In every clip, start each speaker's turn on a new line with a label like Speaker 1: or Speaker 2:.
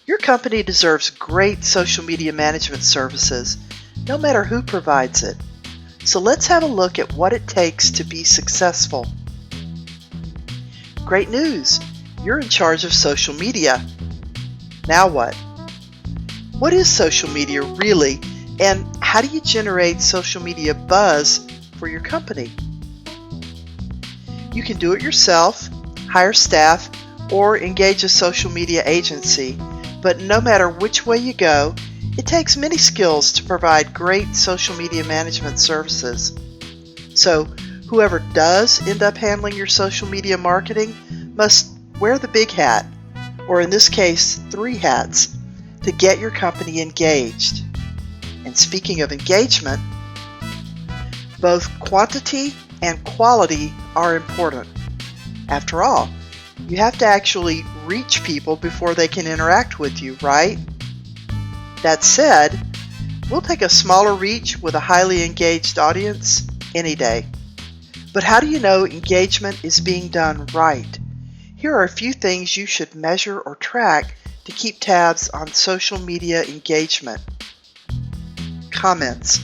Speaker 1: Your company deserves great social media management services, no matter who provides it. So let's have a look at what it takes to be successful. Great news! You're in charge of social media. Now what? What is social media really, and how do you generate social media buzz for your company? You can do it yourself, hire staff, or engage a social media agency, but no matter which way you go, it takes many skills to provide great social media management services. So, whoever does end up handling your social media marketing must wear the big hat, or in this case, 3 hats, to get your company engaged. And speaking of engagement, both quantity and quality are important. After all, you have to actually reach people before they can interact with you, right? That said, we'll take a smaller reach with a highly engaged audience any day. But how do you know engagement is being done right? Here are a few things you should measure or track to keep tabs on social media engagement. Comments.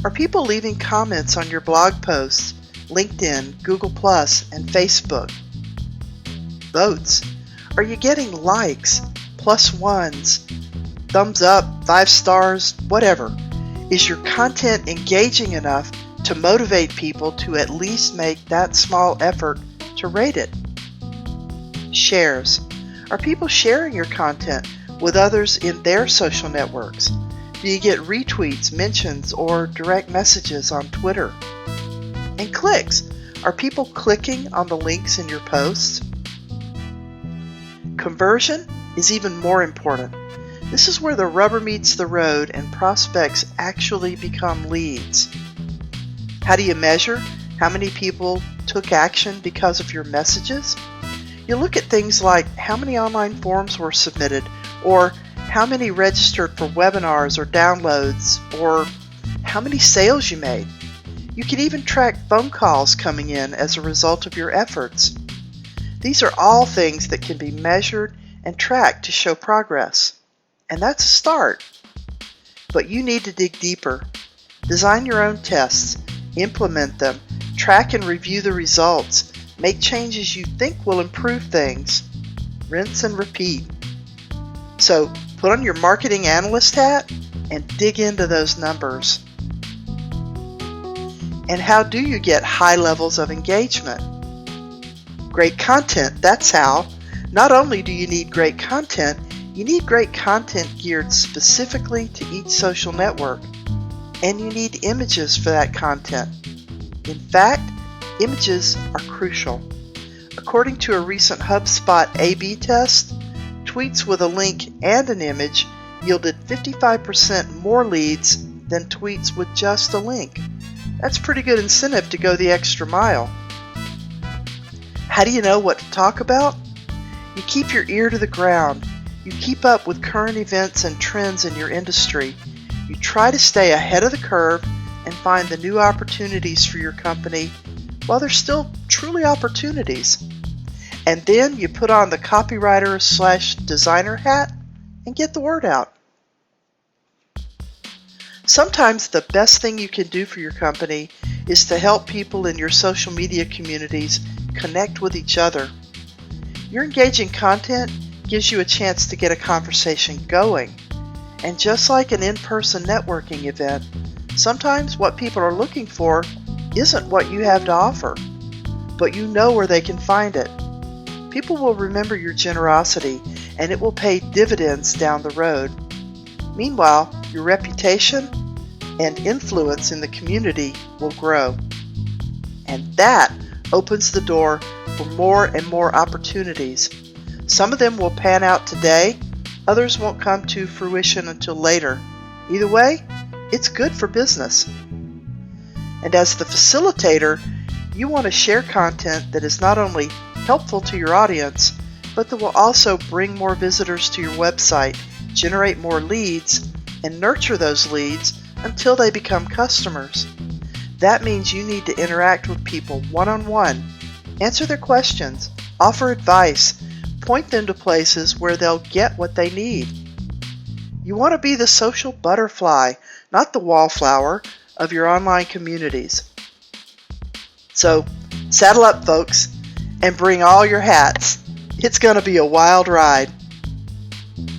Speaker 1: Are people leaving comments on your blog posts, LinkedIn, Google+, and Facebook? Votes. Are you getting likes, +1s, thumbs up, 5 stars, whatever? Is your content engaging enough to motivate people to at least make that small effort to rate it? Shares. Are people sharing your content with others in their social networks? Do you get retweets, mentions, or direct messages on Twitter? And clicks. Are people clicking on the links in your posts? Conversion is even more important. This is where the rubber meets the road and prospects actually become leads. How do you measure how many people took action because of your messages? You look at things like how many online forms were submitted, or how many registered for webinars or downloads, or how many sales you made. You can even track phone calls coming in as a result of your efforts. These are all things that can be measured and tracked to show progress. And that's a start. But you need to dig deeper. Design your own tests, implement them, track and review the results, make changes you think will improve things. Rinse and repeat. So put on your marketing analyst hat and dig into those numbers. And how do you get high levels of engagement? Great content, that's how. Not only do you need great content, you need great content geared specifically to each social network. And you need images for that content. In fact, images are crucial. According to a recent HubSpot A/B test, tweets with a link and an image yielded 55% more leads than tweets with just a link. That's pretty good incentive to go the extra mile. How do you know what to talk about? You keep your ear to the ground. You keep up with current events and trends in your industry. You try to stay ahead of the curve and find the new opportunities for your company while they're still truly opportunities. And then you put on the copywriter/designer hat and get the word out. Sometimes the best thing you can do for your company is to help people in your social media communities connect with each other. Your engaging content gives you a chance to get a conversation going. And just like an in-person networking event, sometimes what people are looking for isn't what you have to offer, but you know where they can find it. People will remember your generosity, and it will pay dividends down the road. Meanwhile, your reputation and influence in the community will grow. And that opens the door for more and more opportunities. Some of them will pan out today, others won't come to fruition until later. Either way, it's good for business. And as the facilitator, you want to share content that is not only helpful to your audience, but that will also bring more visitors to your website, generate more leads, and nurture those leads until they become customers. That means you need to interact with people one-on-one, answer their questions, offer advice, point them to places where they'll get what they need. You want to be the social butterfly, not the wallflower, of your online communities. So, saddle up, folks, and bring all your hats. It's going to be a wild ride.